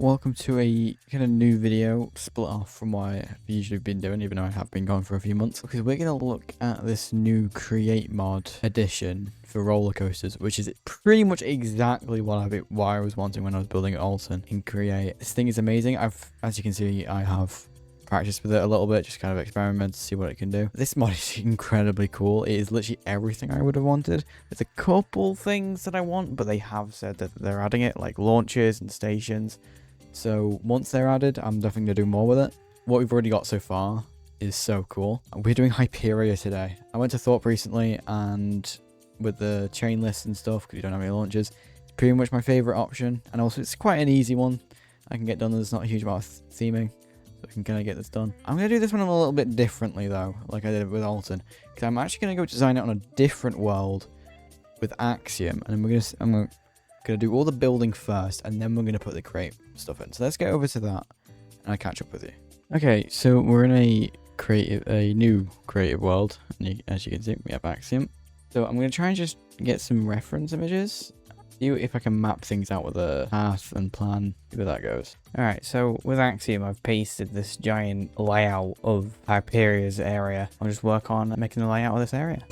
welcome to a kind of new video split off from what I've usually been doing, even though I have been gone for a few months, because we're going to look at this new Create Mod Addon for roller coasters, which is pretty much exactly what I was wanting when I was building Alton in Create. This thing is amazing. As you can see, I have practiced with it a little bit, just kind of experiment to see what it can do. This mod is incredibly cool. It is literally everything I would have wanted. There's a couple things that I want, but they have said that they're adding it, like launches and stations. So once they're added, I'm definitely going to do more with it. What we've already got so far is so cool. We're doing Hyperia today. I went to Thorpe recently, and with the chain list and stuff, because you don't have any launches, it's pretty much my favorite option. And also it's quite an easy one. I can get done. There's not a huge amount of theming, so I can kind of get this done. I'm going to do this one a little bit differently though, like I did with Alton, because I'm actually going to go design it on a different world with Axiom, and I'm going to do all the building first, and then we're going to put the create stuff in. So let's get over to that, and I'll catch up with you. Okay, so we're in a new creative world, and as you can see, we have Axiom. So I'm going to try and just get some reference images, see if I can map things out with a path and plan, see where that goes. Alright, so with Axiom, I've pasted this giant layout of Hyperia's area. I'll just work on making the layout of this area.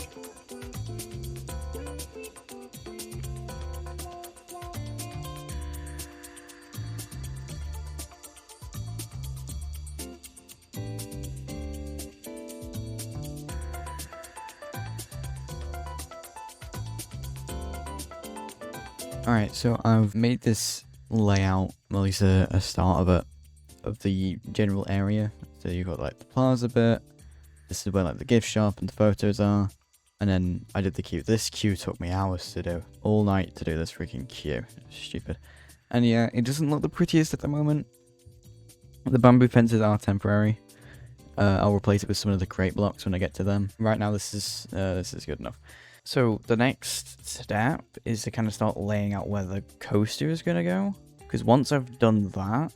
Alright, so I've made this layout, well, at least a start of it, of the general area. So you've got like the plaza bit, this is where like the gift shop and the photos are, and then I did the queue. This queue took me hours to do, all night to do this freaking queue. Stupid. And yeah, it doesn't look the prettiest at the moment. The bamboo fences are temporary. I'll replace it with some of the crate blocks when I get to them. Right now this is good enough. So the next step is to kind of start laying out where the coaster is going to go. Because once I've done that,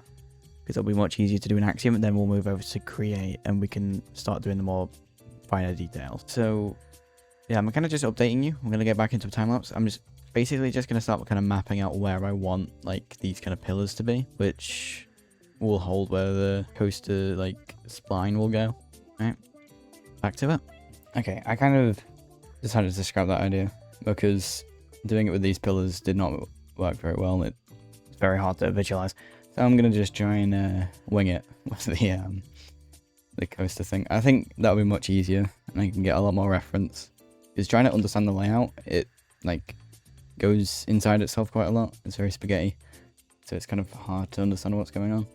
because it'll be much easier to do an Axiom, and then we'll move over to Create, and we can start doing the more finer details. So yeah, I'm kind of just updating you. I'm going to get back into a time lapse. I'm just basically just going to start kind of mapping out where I want like these kind of pillars to be, which will hold where the coaster like spline will go. Right, back to it. Okay, I kind of decided to scrap that idea because doing it with these pillars did not work very well. It's very hard to visualize, so I'm gonna just try and wing it with the coaster thing. I think that'll be much easier, and I can get a lot more reference. Because trying to understand the layout, it like goes inside itself quite a lot. It's very spaghetti, so it's kind of hard to understand what's going on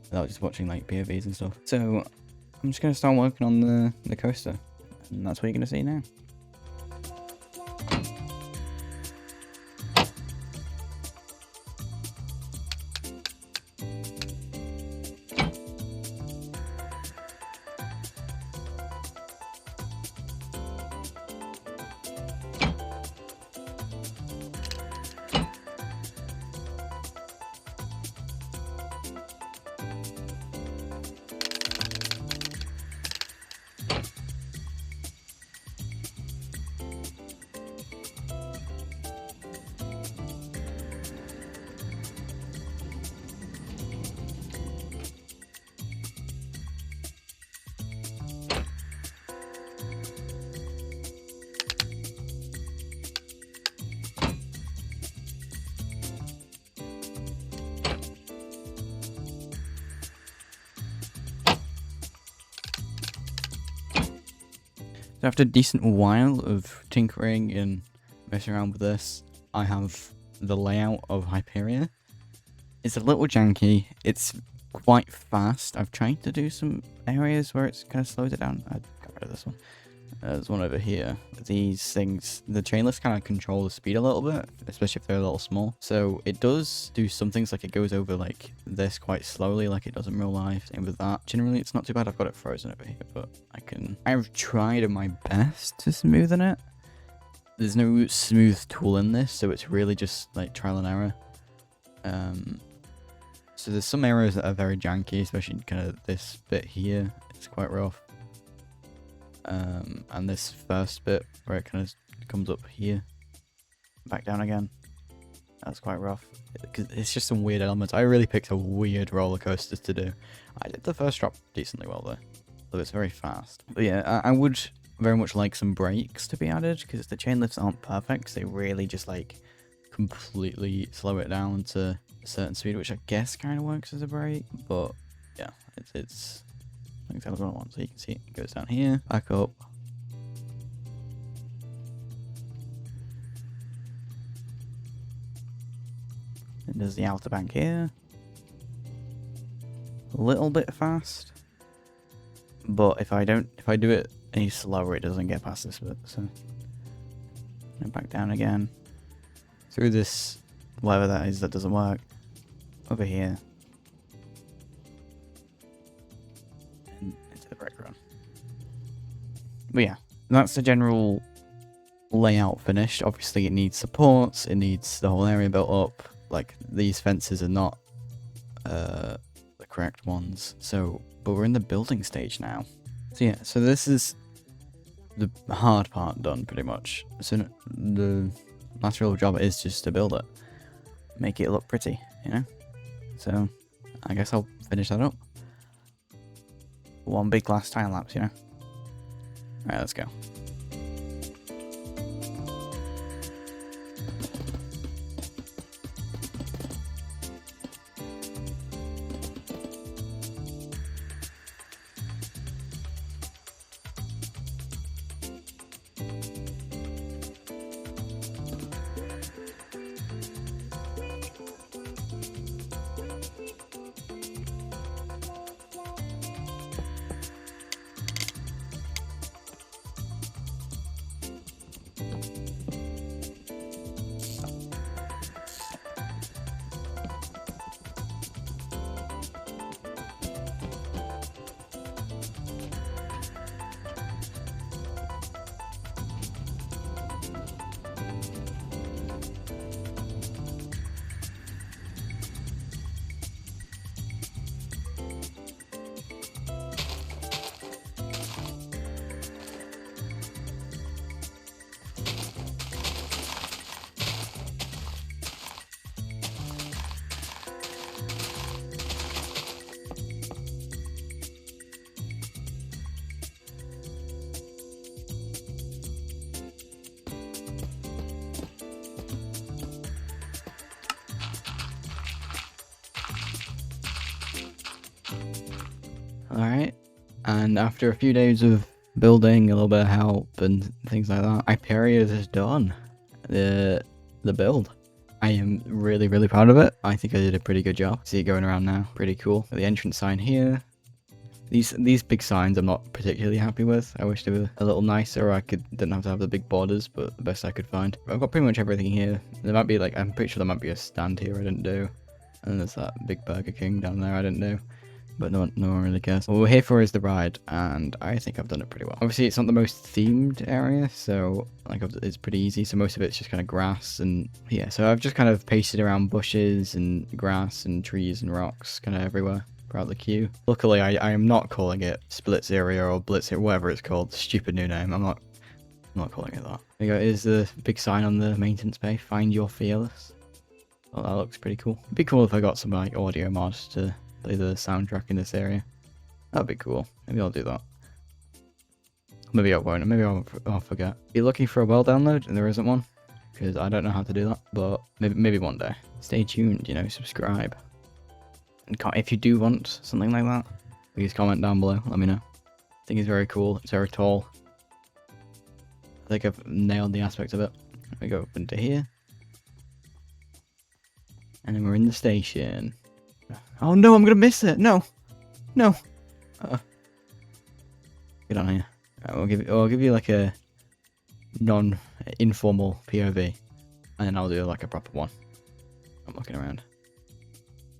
without just watching like POVs and stuff. So I'm just gonna start working on the coaster, and that's what you're gonna see now. So after a decent while of tinkering and messing around with this, I have the layout of Hyperia. It's a little janky. It's quite fast. I've tried to do some areas where it's kind of slows it down. I got rid of this one. There's one over here. These things, the chain lifts kind of control the speed a little bit, especially if they're a little small. So it does do some things, like it goes over like this quite slowly, like it does in real life. Same with that. Generally, it's not too bad. I've got it frozen over here, but I've tried my best to smoothen it. There's no smooth tool in this, so it's really just like trial and error. So there's some areas that are very janky, especially kind of this bit here. It's quite rough. And this first bit where it kind of comes up here, back down again. That's quite rough. Because it's just some weird elements. I really picked a weird roller coaster to do. I did the first drop decently well though. So it's very fast. But yeah, I would very much like some brakes to be added, because the chain lifts aren't perfect. They really just like completely slow it down to a certain speed, which I guess kind of works as a brake. But yeah, it's exactly what I want. So you can see it goes down here, back up. And there's the outer bank here. A little bit fast. But if I do it any slower, it doesn't get past this bit. So and back down again. Through this, whatever that is that doesn't work. Over here. And into the brake run. But yeah, that's the general layout finished. Obviously it needs supports, it needs the whole area built up. Like, these fences are not the correct ones. So, but we're in the building stage now. So yeah, so this is the hard part done pretty much. So the last real job is just to build it. Make it look pretty, you know? So, I guess I'll finish that up. One big last time lapse, you know? Alright, let's go. Alright, and after a few days of building, a little bit of help and things like that, Hyperia is done. The build. I am really, really proud of it. I think I did a pretty good job. See it going around now. Pretty cool. The entrance sign here. These big signs I'm not particularly happy with. I wish they were a little nicer, or didn't have to have the big borders, but the best I could find. I've got pretty much everything here. There might be like, I'm pretty sure there might be a stand here I didn't do. And there's that big Burger King down there I didn't do. But no one really cares. What we're here for is the ride, and I think I've done it pretty well. Obviously, it's not the most themed area, so like it's pretty easy. So most of it's just kind of grass, and yeah. So I've just kind of pasted around bushes and grass and trees and rocks, kind of everywhere throughout the queue. Luckily, I am not calling it Splits area or Blitz area, whatever it's called. Stupid new name. I'm not calling it that. There you go. Here's the big sign on the maintenance bay. Find your fearless. Well, that looks pretty cool. It'd be cool if I got some like audio mods to play the soundtrack in this area. That'd be cool. Maybe I'll do that. Maybe I won't. Maybe I'll forget. You're looking for a world download and there isn't one, because I don't know how to do that. But maybe one day. Stay tuned. You know, subscribe. And if you do want something like that, please comment down below. Let me know. I think it's very cool. It's very tall. I think I've nailed the aspect of it. We go up into here, and then we're in the station. Oh no, I'm gonna miss it. No. Get on here. Right, I'll give you like a informal POV, and then I'll do like a proper one. I'm looking around.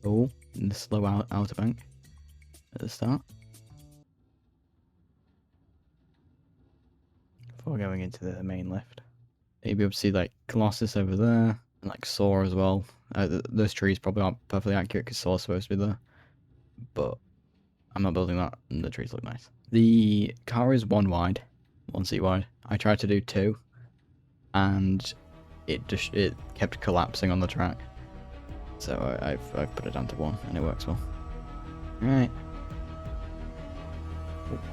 Oh, in the slow outer bank at the start. Before going into the main lift. You'll be able to see like Colossus over there, and like Saw as well. Those trees probably aren't perfectly accurate because Saw's supposed to be there. But I'm not building that, and the trees look nice. The car is one seat wide. I tried to do two, and it kept collapsing on the track. So I've put it down to 1 and it works well. Right.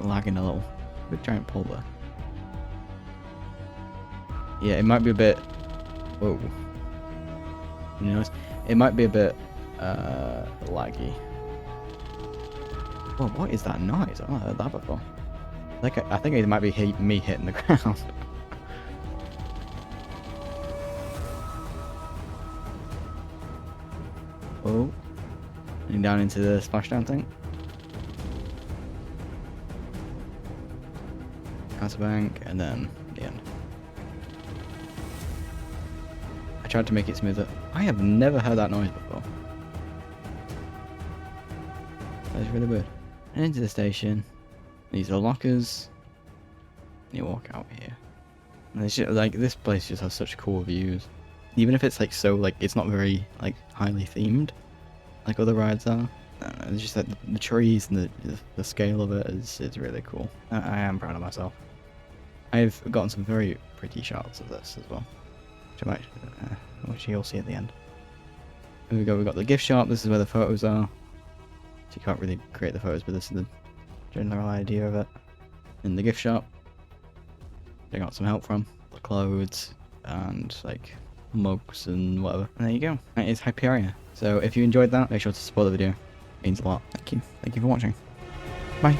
Lagging a little. Big giant pole there. Yeah, it might be a bit. Whoa. You notice? It might be a bit laggy. Whoa, what is that noise? I've not heard that before. I think it might be me hitting the ground. Oh. And down into the splashdown thing. Castle bank, and then the end. I tried to make it smoother. I have never heard that noise before. That is really weird. And into the station. These are lockers. And you walk out here. And it's just, like, this place just has such cool views. Even if it's like it's not very like highly themed, like other rides are. It's just like the trees and the scale of it is really cool. I am proud of myself. I've gotten some very pretty shots of this as well, which you'll see at the end. Here we go. We've got the gift shop. This is where the photos are. So you can't really create the photos, but this is the general idea of it. In the gift shop, I got some help from the clothes and like mugs and whatever. And there you go. That is Hyperia. So if you enjoyed that, make sure to support the video. It means a lot. Thank you. Thank you for watching. Bye.